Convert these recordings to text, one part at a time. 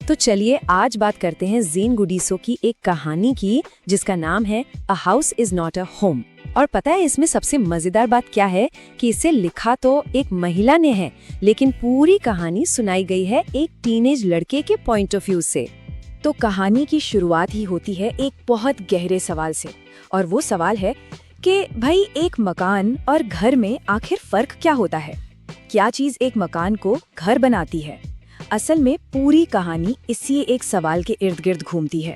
तो चलिए आज बात करते हैं ज़ेन गुडीसो की एक कहानी की जिसका नाम है a house is not a home. और पता है इसमें सबसे मजेदार बात क्या है कि इसे लिखा तो एक महिला ने है, लेकिन पूरी कहानी सुनाई गई है एक टीनेज लड़के के पॉइंट ऑफ व्यू से। तो कहानी की शुरुआत ही होती है एक बहुत गहरे सवाल से, और वो सवाल है कि भाई एक मकान और घर में आखिर फर्क क्या होता है? क्या चीज एक मकान को घर बनाती है? असल में पूरी कहानी इसी एक सवाल के इर्द गिर्द घूमती है।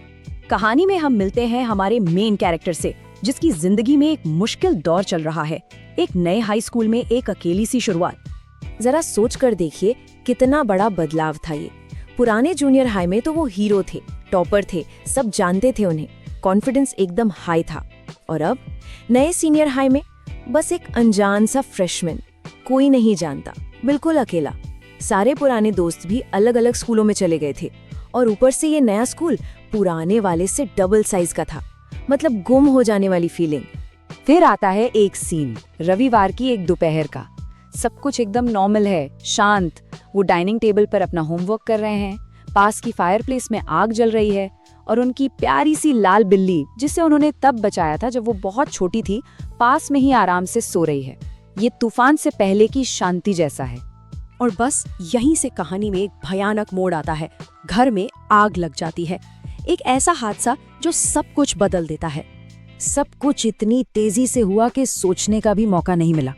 कहानी में हम मिलते हैं हमारे मेन कैरेक्टर से, जिसकी जिंदगी में एक मुश्किल दौर चल रहा है, एक नए हाई स्कूल में एक अकेली सी शुरुआत। जरा सोच कर देखिए कितना बड़ा बदलाव था ये। पुराने जूनियर हाई में तो वो हीरो थे, टॉपर थे, सब जानते थे उन्हें, कॉन्फिडेंस एकदम हाई था। और अब नए सीनियर हाई में बस एक अनजान सा फ्रेशमैन, कोई नहीं जानता, बिल्कुल अकेला। सारे पुराने दोस्त भी अलग अलग स्कूलों में चले गए थे, और ऊपर से ये नया स्कूल पुराने वाले से डबल साइज का था, मतलब गुम हो जाने वाली फीलिंग। फिर आता है एक सीन, रविवार की एक दोपहर का। सब कुछ एकदम नॉर्मल है, शांत। वो डाइनिंग टेबल पर अपना होमवर्क कर रहे हैं, पास की फायरप्लेस में आग जल रही है, और उनकी प्यारी सी लाल बिल्ली, जिसे उन्होंने तब बचाया था जब वो बहुत छोटी थी, पास में ही आराम से सो रही है। ये तूफान से पहले की शांति जैसा है। और बस यहीं से कहानी में एक भयानक मोड़ आता है। घर में आग लग जाती है, एक ऐसा हादसा जो सब कुछ बदल देता है। सब कुछ इतनी तेजी से हुआ कि सोचने का भी मौका नहीं मिला।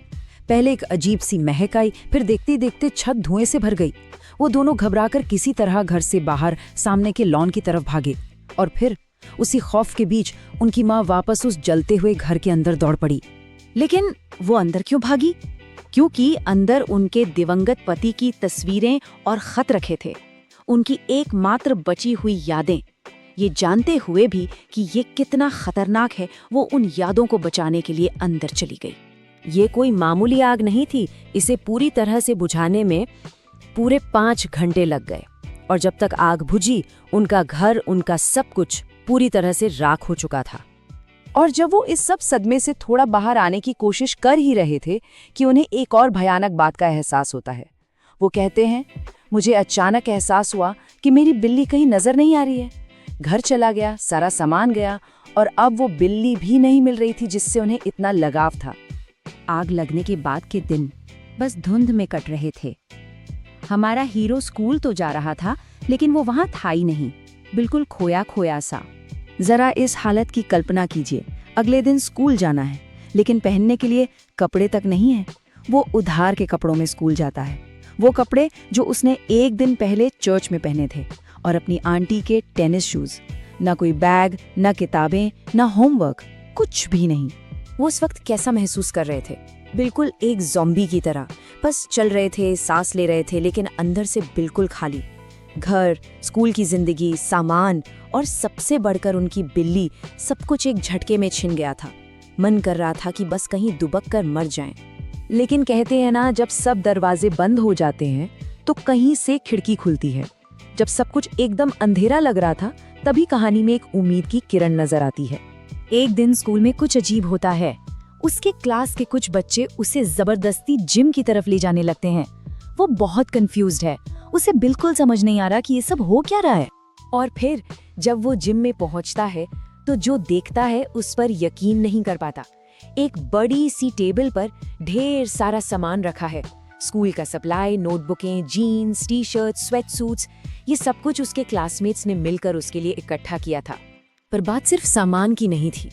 पहले एक अजीब सी महक आई, फिर देखते देखते छत धुएं से भर गई। वो दोनों घबराकर किसी तरह घर से बाहर सामने के लॉन की तरफ भागे, और फिर उसी खौफ के बीच उनकी माँ वापस उस जलते हुए घर के अंदर दौड़ पड़ी। लेकिन वो अंदर क्यों भागी? क्योंकि अंदर उनके दिवंगत पति की तस्वीरें और खत रखे थे, उनकी एकमात्र बची हुई यादें। ये जानते हुए भी कि ये कितना खतरनाक है, वो उन यादों को बचाने के लिए अंदर चली गई। ये कोई मामूली आग नहीं थी, इसे पूरी तरह से बुझाने में पूरे 5 घंटे लग गए। और जब तक आग बुझी, उनका घर, उनका सब कुछ पूरी तरह से राख हो चुका था। और जब वो इस सब सदमे से थोड़ा बाहर आने की कोशिश कर ही रहे थे कि उन्हें एक और भयानक बात का एहसास होता है। वो कहते हैं, मुझे अचानक एहसास हुआ कि मेरी बिल्ली कहीं नजर नहीं आ रही है। घर चला गया, सारा सामान गया, और अब वो बिल्ली भी नहीं मिल रही थी जिससे उन्हें इतना लगाव था। आग लगने के बाद के दिन बस धुंध में कट रहे थे। हमारा हीरो स्कूल तो जा रहा था, लेकिन वो वहां था ही नहीं, बिल्कुल खोया खोया सा। जरा इस हालत की कल्पना कीजिए, अगले दिन स्कूल जाना है, लेकिन पहनने के लिए कपड़े तक नहीं है। वो उधार के कपड़ों में स्कूल जाता है, वो कपड़े जो उसने एक दिन पहले चर्च में पहने थे, और अपनी आंटी के टेनिस शूज। ना कोई बैग, ना किताबें, ना होमवर्क, कुछ भी नहीं। वो उस वक्त कैसा महसूस कर रहे थे? बिल्कुल एक ज़ॉम्बी की तरह, बस चल रहे थे, सांस ले रहे थे, लेकिन अंदर से बिल्कुल खाली। घर, स्कूल की जिंदगी, सामान, और सबसे बढ़कर उनकी बिल्ली, सब कुछ एक झटके में छिन गया था। मन कर रहा था कि बस कहीं दुबक कर मर जाएं। लेकिन कहते हैं ना, जब सब दरवाजे बंद हो जाते हैं तो कहीं से खिड़की खुलती है। जब सब कुछ एकदम अंधेरा लग रहा था, तभी कहानी में एक उम्मीद की किरण नजर आती है। एक दिन स्कूल में कुछ अजीब होता है। उसके क्लास के कुछ बच्चे उसे जबरदस्ती जिम की तरफ ले जाने लगते हैं। वो बहुत कंफ्यूज्ड है, उसे बिल्कुल समझ नहीं आ रहा कि ये सब हो क्या रहा है। और फिर जब वो जिम में पहुंचता है तो जो देखता है उस पर यकीन नहीं कर पाता। एक बड़ी सी टेबल पर ढेर सारा सामान रखा है, स्कूल का सप्लाई, नोटबुकें, jeans, T shirt, sweat suits, ये सब कुछ उसके क्लासमेट्स ने मिलकर उसके लिए इकट्ठा किया था। पर बात सिर्फ सामान की नहीं थी।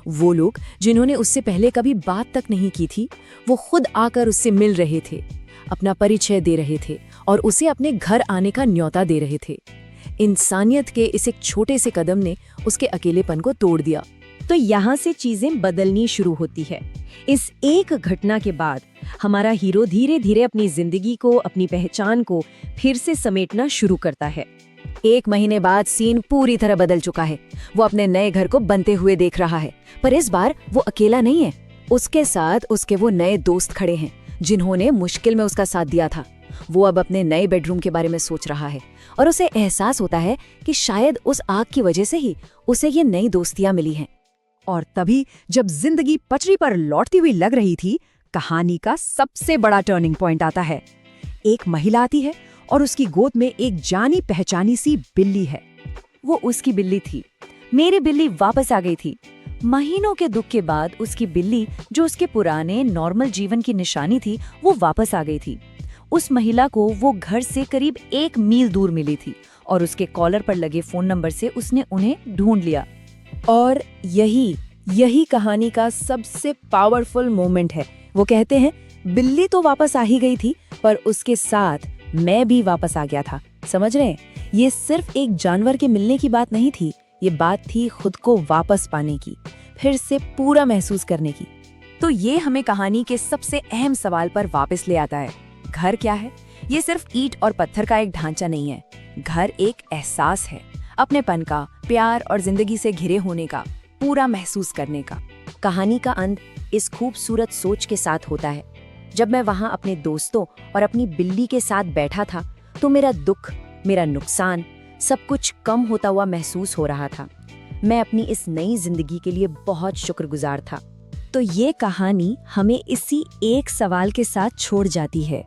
वो लोग जिन्होंने उससे पहले कभी बात तक नहीं की थी, वो खुद आकर उससे मिल रहे थे, अपना परिचय दे रहे थे, और उसे अपने घर आने का न्योता दे रहे थे। इंसानियत के इस एक छोटे से कदम ने उसके अकेलेपन को तोड़ दिया। तो यहाँ से चीजें बदलनी शुरू होती है। इस एक घटना के बाद हमारा हीरो धीरे धीरे अपनी जिंदगी को, अपनी पहचान को फिर से समेटना शुरू करता है। 1 महीने बाद सीन पूरी तरह बदल चुका है। वो अपने नए घर को बनते हुए देख रहा है, पर इस बार वो अकेला नहीं है। उसके साथ उसके वो नए दोस्त खड़े हैं जिन्होंने मुश्किल में उसका साथ दिया था। वो अब अपने नए बेडरूम के बारे में सोच रहा है, और उसे एहसास होता है कि शायद उस आग की वजह से ही उसे ये नई दोस्तियां मिली हैं। और तभी जब जिंदगी पटरी पर लौटती हुई लग रही थी, कहानी का सबसे बड़ा टर्निंग पॉइंट आता है। एक महिला आती है और उसकी गोद में एक जानी पहचानी सी बिल्ली है। वो उसकी बिल्ली थी। मेरी बिल्ली वापस आ गई थी। महीनों के दुख के बाद उसकी बिल्ली, जो उसके पुराने नॉर्मल जीवन की निशानी थी, वो वापस आ गई थी। उस महिला को वो घर से करीब 1 मील दूर मिली थी और उसके कॉलर पर लगे फोन नंबर से उसने उन्हें ढूंढ लिया। और यही कहानी का सबसे पावरफुल मोमेंट है। वो कहते हैं बिल्ली तो वापस आ ही गई थी, पर उसके साथ मैं भी वापस आ गया था। समझ रहे हैं? ये सिर्फ एक जानवर के मिलने की बात नहीं थी, ये बात थी खुद को वापस पाने की, फिर से पूरा महसूस करने की। तो ये हमें कहानी के सबसे अहम सवाल पर वापस ले आता है। घर क्या है? ये सिर्फ ईंट और पत्थर का एक ढांचा नहीं है। घर एक एहसास है, अपनेपन का, प्यार और जिंदगी से घिरे होने का, पूरा महसूस करने का। कहानी का अंत इस खूबसूरत सोच के साथ होता है। जब मैं वहां अपने दोस्तों और अपनी बिल्ली के साथ बैठा था, तो मेरा दुख, मेरा नुकसान, सब कुछ कम होता हुआ महसूस हो रहा था। मैं अपनी इस नई जिंदगी के लिए बहुत शुक्रगुजार था। तो ये कहानी हमें इसी एक सवाल के साथ छोड़ जाती है,